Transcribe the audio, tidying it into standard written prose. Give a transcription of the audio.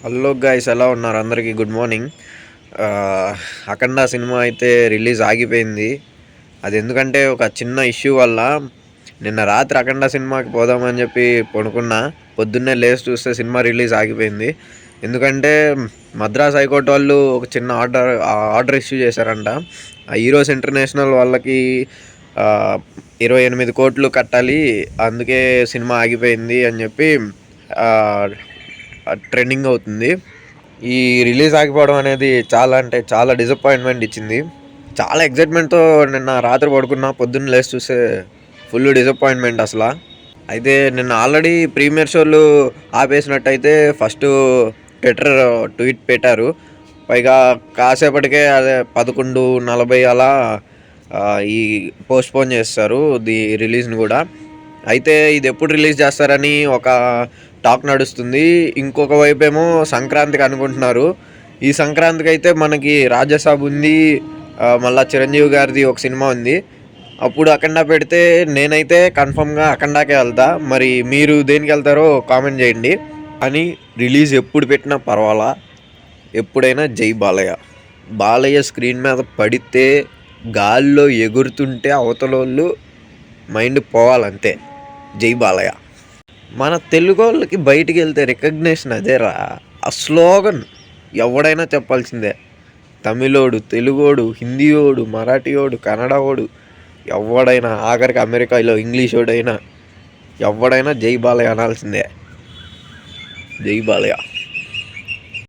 Hello guys, ఎలా ఉన్నారు? అందరికీ గుడ్ మార్నింగ్. అఖండ సినిమా అయితే రిలీజ్ ఆగిపోయింది. అది ఎందుకంటే ఒక చిన్న ఇష్యూ వల్ల నిన్న రాత్రి అఖండ సినిమాకి పోదామని చెప్పి పడుకున్నా. పొద్దున్నే లేచి చూస్తే సినిమా రిలీజ్ ఆగిపోయింది. ఎందుకంటే మద్రాస్ హైకోర్టు వాళ్ళు ఒక చిన్న ఆర్డర్ ఇష్యూ చేశారంట. ఆ హీరోస్ ఇంటర్నేషనల్ వాళ్ళకి 28 కోట్లు కట్టాలి, అందుకే సినిమా ఆగిపోయింది అని చెప్పి ట్రెండింగ్ అవుతుంది. ఈ రిలీజ్ ఆగిపోవడం అనేది చాలా అంటే చాలా డిసప్పాయింట్మెంట్ ఇచ్చింది. చాలా ఎగ్జైట్మెంట్తో నిన్న రాత్రి పడుకున్నా, పొద్దున్న లేచి చూస్తే ఫుల్ డిసప్పాయింట్మెంట్ అసలు. అయితే నిన్న ఆల్రెడీ ప్రీమియర్ షోలు ఆపేసినట్టయితే ఫస్ట్ ట్విట్టర్ ట్వీట్ పెట్టారు. పైగా కాసేపటికే అదే 11:40 అలా ఈ పోస్ట్పోన్ చేస్తారు రిలీజ్ని కూడా. అయితే ఇది ఎప్పుడు రిలీజ్ చేస్తారని ఒక టాక్ నడుస్తుంది. ఇంకొక వైపు ఏమో సంక్రాంతికి అనుకుంటున్నారు. ఈ సంక్రాంతికి అయితే మనకి రాజసాబ్ ఉంది, మళ్ళీ చిరంజీవి గారిది ఒక సినిమా ఉంది. అప్పుడు అఖండ పెడితే నేనైతే కన్ఫర్మ్గా అఖండాకే వెళ్తా. మరి మీరు దేనికి వెళ్తారో కామెంట్ చేయండి. అని రిలీజ్ ఎప్పుడు పెట్టినా పర్వాలా, ఎప్పుడైనా జై బాలయ్య. బాలయ్య స్క్రీన్ మీద పడితే గాల్లో ఎగురుతుంటే అవతలోళ్ళు మైండ్ పోవాలంతే. జై బాలయ్య. మన తెలుగు వాళ్ళకి బయటికి వెళ్తే రికగ్నేషన్ అదేరా. ఆ స్లోగన్ ఎవడైనా చెప్పాల్సిందే. తమిళోడు, తెలుగోడు, హిందీోడు, మరాఠీోడు, కన్నడోడు, ఎవడైనా, ఆఖరికి అమెరికాలో ఇంగ్లీషోడైనా ఎవడైనా జై బాలయ్య అనాల్సిందే. జై బాలయ్య.